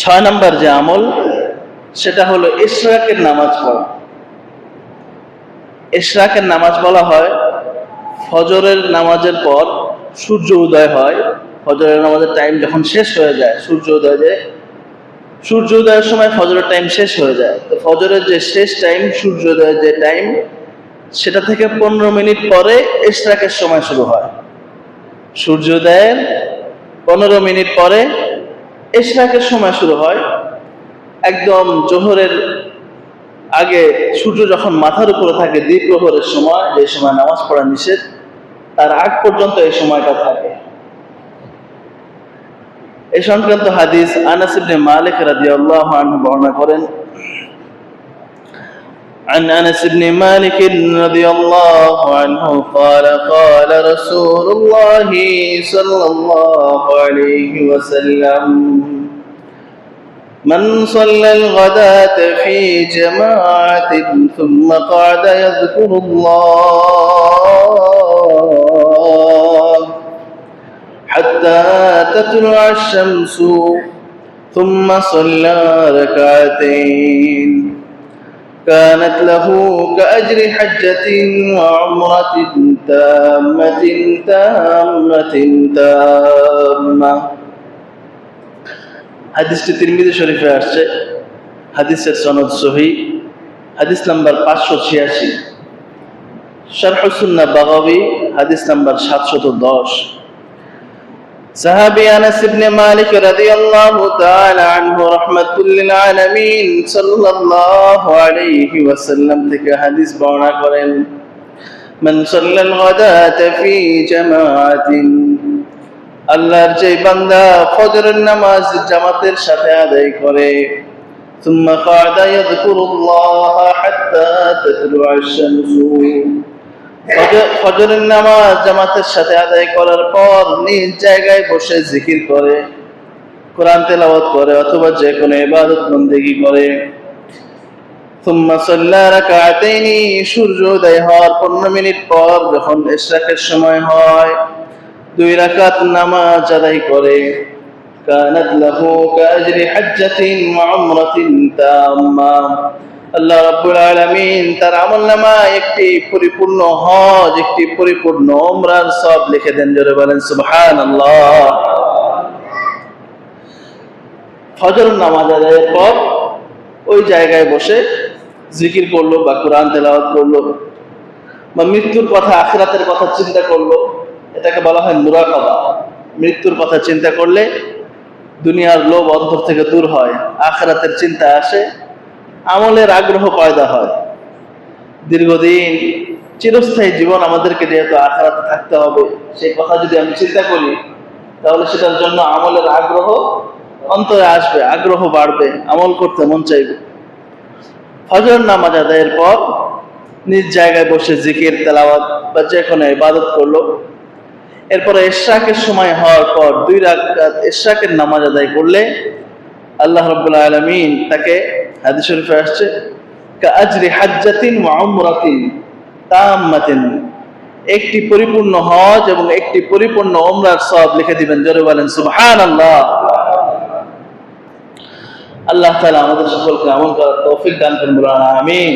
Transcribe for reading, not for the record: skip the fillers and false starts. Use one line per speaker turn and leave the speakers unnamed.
6 নম্বর যে আমল সেটা হলো ইশরাকের নামাজ পড়া। ইশরাকের নামাজ বলা হয় ফজরের নামাজের পর সূর্য উদয় হয়, ফজরের নামাজের টাইম যখন শেষ হয়ে যায়, সূর্য উদয়ের সময় ফজরের টাইম শেষ হয়ে যায়। তো ফজরের যে শেষ টাইম, সূর্যোদয়ের যে টাইম, সেটা থেকে 15 মিনিট পরে ইশরাকের সময় শুরু হয়। সূর্যোদয়ের 15 মিনিট পরে ইশরাকের সময় শুরু হয়। একদম জোহরের আগে সূর্য যখন মাথার উপরে থাকে, দ্বিপ্রহরের সময়, যে সময় নামাজ পড়া নিষেধ, তার আগ পর্যন্ত এই সময়টা থাকে। এই সংক্রান্ত হাদিস আনাস ইবনে মালিক রাদিয়াল্লাহু আনহু বর্ণনা করেন। عن أنس بن مالك رضي الله عنه قال قال رسول الله صلى الله عليه وسلم من صلى الغداة في جماعة ثم قعد يذكر الله حتى تطلع الشمس ثم صلى ركعتين كانت له كأجر حجة وعمرة تامة হাদিসটি তিরমিজি শরীফে আসছে। হাদিসের সনদ সহিহ। হাদিস নাম্বার 586। শারহ সুন্নাহ বাগাবী হাদিস নাম্বার 710। সাহাবী আনাস ইবনে মালিক রাদিয়াল্লাহু তাআলা আনহু রাহমাতুল লিল আলামিন সাল্লাল্লাহু আলাইহি ওয়াসাল্লাম থেকে হাদিস বর্ণনা করেন, মান সাল্লাল গাদাতা ফি জামাআতিন, আল্লাহর যে বান্দা ফজরের নামাজ জামাতের সাথে আদায় করে, সুম্মা কাদা ইয়াযকুরুল্লাহ হাত্তা তাতলুআ আশ-শামসু, ফজরের নামাজ জামাতের সাথে আদায় করার পর নিজ জায়গায় বসে জিকির করে, কোরআন তেলাওয়াত করে, অথবা যে কোনো ইবাদত বন্দেগী করে, সুম্মা সাল্লা রাকাতাইনি, সূর্যোদয় হওয়ার 15 মিনিট পর যখন ইশরাকের সময় হয়, 2 রাকাত নামাজ আদায় করে, কানাত লাহু কাআজরি হাজ্জাতিন ওয়া উমরাতিন তাম্মা, আল্লাহ রাব্বুল আলামিন তার আমলনামায় একটি পরিপূর্ণ হজ, একটি পরিপূর্ণ উমরার সওয়াব লিখে দেন। জোরে বলেন সুবহানাল্লাহ। ফজর নামাজ আদায়ের পর ওই জায়গায় বসে জিকির করলো বা কোরআন তেলাওয়াত করলো বা মৃত্যুর কথা, আখিরাতের কথা চিন্তা করলো, এটাকে বলা হয় মুরাকাবা। মৃত্যুর কথা চিন্তা করলে দুনিয়ার লোভ অন্তর থেকে দূর হয়, আখিরাতের চিন্তা আসে, আমলের আগ্রহ পয়দা হয়। দীর্ঘদিন চিরস্থায়ী জীবন আমাদেরকে যেহেতু আখিরাতে থাকতে হবে, সেই কথা যদি আমি চিন্তা করি, তাহলে সেটার জন্য আমলের আগ্রহ অন্তরে আসবে, আগ্রহ বাড়বে, আমল করতে মন চাইবে। ফজর নামাজ আদায়ের পর নিজ জায়গায় বসে জিকির, তেলাওয়াত বা যে কোনো ইবাদত করলো। এরপরে ইশরাকের সময় হওয়ার পর 2 রাকাত ইশরাকের নামাজ আদায় করলে আল্লাহ রাব্বুল আলামিন তাকে, হাদিস শরীফে আসছে, কাআজরি হাজ্জাতিন ওয়া উমরাতিন তাম্মাতিন, একটি পরিপূর্ণ হজ এবং একটি পরিপূর্ণ উমরার সওয়াব লিখে দিবেন। জোরে বলেন সুবহানাল্লাহ। আল্লাহ তাআলা আমাদের সকলকে আমল করার তৌফিক দান করুন, আমিন।